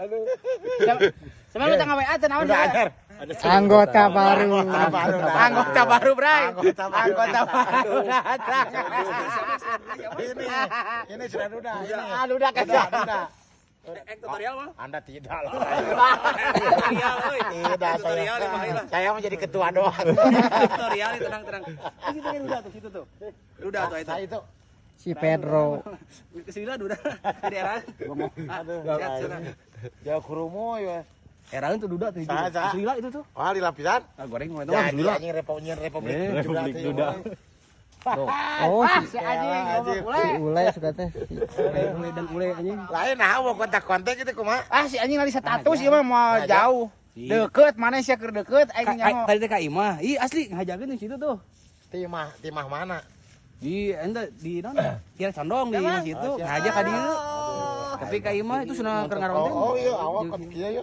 Aduh. Sama lu tengah WA teh naon Udah ya? anyar. Anggota baru. Anggota baru, Bray. Anggota baru. Anggota baru datang. Ini sudah duda. Ah, udah kan. Duda. Tutorial mah. Anda tidak lah. Tutorial euy. Tidak, Tutorial di mah lah. saya menjadi ketua doang. Tutorial tenang. Situ kan udah tuh, situ tuh. Udah tuh Saya itu. Si Pedro. Kesini udah. Di era. Aduh. Siap. Jauh kurumu ya. Era itu duda tuh. Saha. Lila itu tuh. Oh, di lapisan. Ah, goreng mah itu Jadi lila. anjing republik Republik Duda. Oh, Si anjing ngomong ule. si Ule suka teh. Ule dan ule anjing. Lain nah mau kontak-kontak gitu kumaha? Ah, si anjing lari status ieu mah mau jauh. Deket mana sih keur deket aing nyaho. Tadi teh ka Imah. Ih asli ngajakeun di situ tuh. Timah mana? Di ente di naon? Kira condong di situ. Ngajak ka dieu. Tapi ka Imah itu cenah keur ngaronten. Oh iya awak kan kieu.